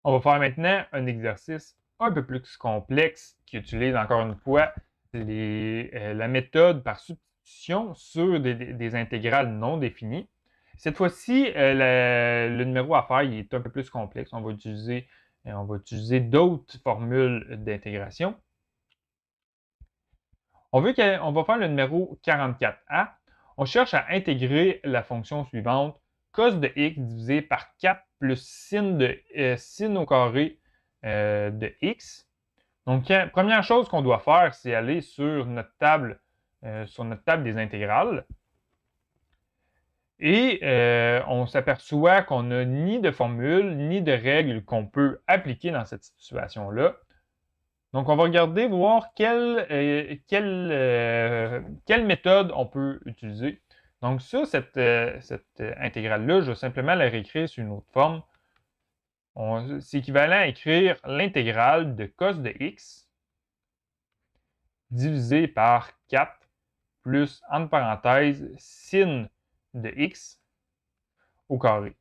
On va faire maintenant un exercice un peu plus complexe qui utilise encore une fois la méthode par substitution sur des intégrales non définies. Cette fois-ci, le numéro à faire il est un peu plus complexe. On va utiliser d'autres formules d'intégration. On va faire le numéro 44a. On cherche à intégrer la fonction suivante, cos de x divisé par 4 plus sin au carré de x. Donc, première chose qu'on doit faire, c'est aller sur notre table des intégrales. Et on s'aperçoit qu'on n'a ni de formule, ni de règles qu'on peut appliquer dans cette situation-là. Donc, on va regarder, voir quelle méthode on peut utiliser. Donc, ça, cette intégrale-là, je vais simplement la réécrire sur une autre forme. C'est équivalent à écrire l'intégrale de cos de x divisé par 4 plus, entre parenthèses, sin de x au carré.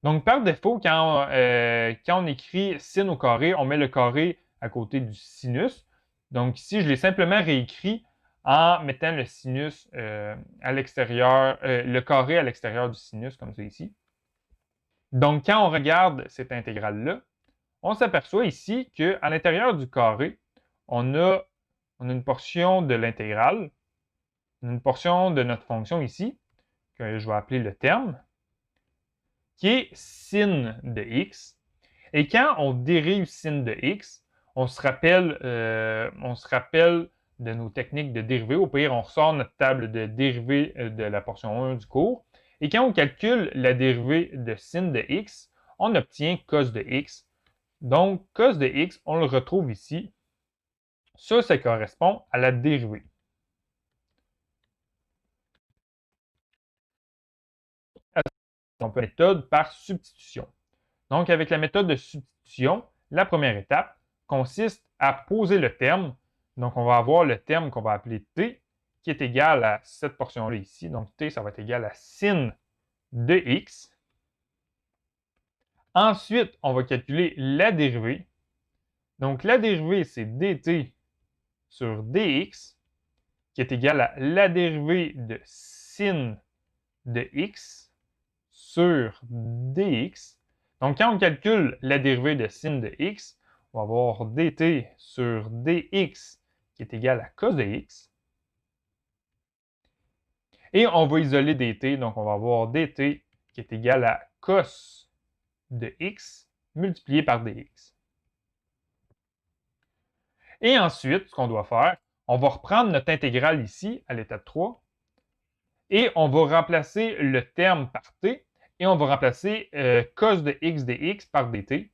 Donc, par défaut, quand on écrit sin au carré, on met le carré à côté du sinus. Donc, ici, je l'ai simplement réécrit en mettant le sinus à l'extérieur, le carré à l'extérieur du sinus, comme ça ici. Donc, quand on regarde cette intégrale-là, on s'aperçoit ici qu'à l'intérieur du carré, on a une portion de l'intégrale, une portion de notre fonction ici, que je vais appeler le terme, qui est sin de x. Et quand on dérive sin de x, on se rappelle de nos techniques de dérivée. Au pire, on ressort notre table de dérivée de la portion 1 du cours. Et quand on calcule la dérivée de sin de x, on obtient cos de x. Donc, cos de x, on le retrouve ici. Ça correspond à la dérivée. On peut méthode par substitution. Donc, avec la méthode de substitution, la première étape consiste à poser le terme. Donc, on va avoir le terme qu'on va appeler t, qui est égal à cette portion-là ici. Donc, t, ça va être égal à sin de x. Ensuite, on va calculer la dérivée. Donc, la dérivée, c'est dt sur dx, qui est égal à la dérivée de sin de x sur dx. Donc, quand on calcule la dérivée de sin de x, on va avoir dt sur dx qui est égal à cos de x. Et on va isoler dt, donc on va avoir dt qui est égal à cos de x multiplié par dx. Et ensuite, ce qu'on doit faire, on va reprendre notre intégrale ici, à l'étape 3, et on va remplacer le terme par t, et on va remplacer cos de x dx par dt.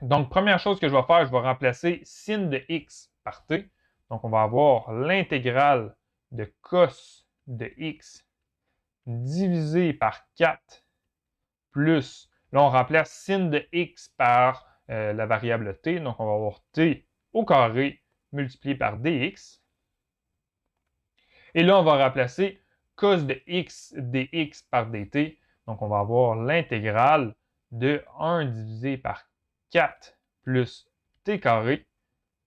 Donc, première chose que je vais faire, je vais remplacer sin de x par t. Donc, on va avoir l'intégrale de cos de x divisé par 4 plus, là, on remplace sin de x par la variable t. Donc, on va avoir t au carré multiplié par dx. Et là, on va remplacer cos de x dx par dt. Donc, on va avoir l'intégrale de 1 divisé par 4 plus t carré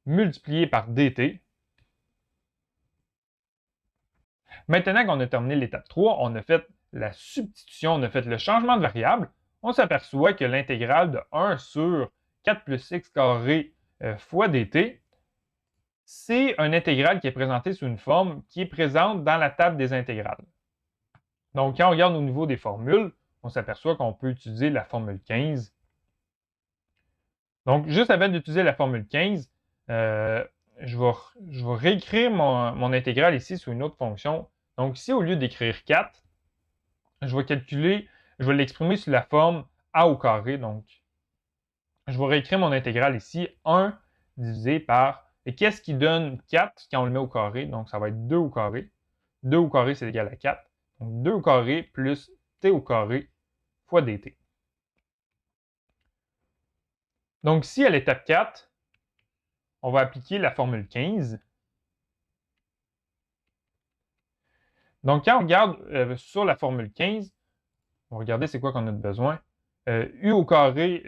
multiplié par dt. Maintenant qu'on a terminé l'étape 3, on a fait la substitution, on a fait le changement de variable, on s'aperçoit que l'intégrale de 1 sur 4 plus x carré fois dt, c'est une intégrale qui est présentée sous une forme qui est présente dans la table des intégrales. Donc, quand on regarde au niveau des formules, on s'aperçoit qu'on peut utiliser la formule 15. Donc, juste avant d'utiliser la formule 15, je vais réécrire mon intégrale ici sous une autre fonction. Donc, ici, au lieu d'écrire 4, je vais l'exprimer sous la forme a au carré. Donc, je vais réécrire mon intégrale ici, 1 divisé par... Et qu'est-ce qui donne 4 quand on le met au carré? Donc, ça va être 2 au carré. 2 au carré, c'est égal à 4. Donc, 2 au carré plus t au carré fois dt. Donc, ici, à l'étape 4, on va appliquer la formule 15. Donc, quand on regarde sur la formule 15, on va regarder c'est quoi qu'on a besoin. U au carré,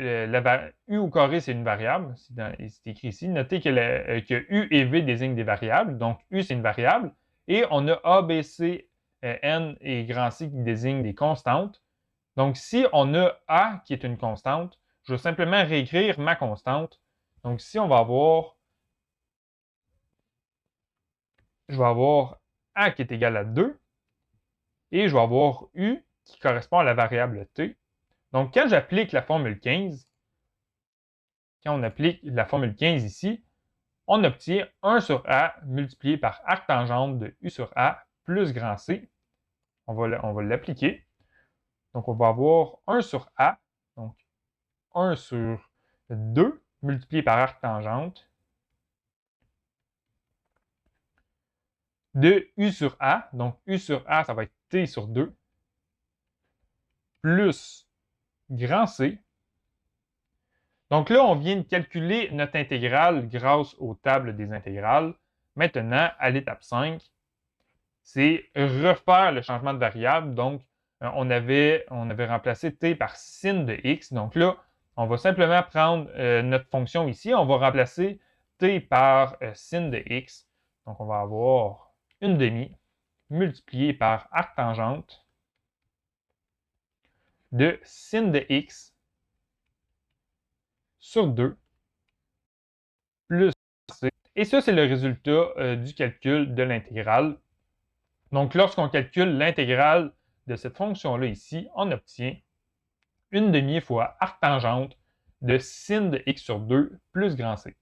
U au carré, c'est une variable, c'est écrit ici. Notez que U et V désignent des variables, donc U, c'est une variable, et on a A, B, C, N et grand C qui désignent des constantes. Donc, si on a A qui est une constante, je vais simplement réécrire ma constante. Donc, ici, je vais avoir A qui est égal à 2, et je vais avoir U qui correspond à la variable T. Donc, quand j'applique la formule 15, quand on applique la formule 15 ici, on obtient 1 sur A multiplié par arctangente de U sur A plus grand C. On va l'appliquer. Donc, on va avoir 1 sur A, donc 1 sur 2 multiplié par arctangente de U sur A. Donc, U sur A, ça va être T sur 2 plus grand C. Donc là, on vient de calculer notre intégrale grâce aux tables des intégrales. Maintenant, à l'étape 5, c'est refaire le changement de variable. Donc, on avait remplacé t par sin de x. Donc là, on va simplement prendre notre fonction ici. On va remplacer t par sin de x. Donc, on va avoir une demi multiplié par arctangente de sin de x sur 2 plus c. Et ça, c'est le résultat du calcul de l'intégrale. Donc, lorsqu'on calcule l'intégrale de cette fonction-là ici, on obtient une demi fois arctangente de sin de x sur 2 plus grand C.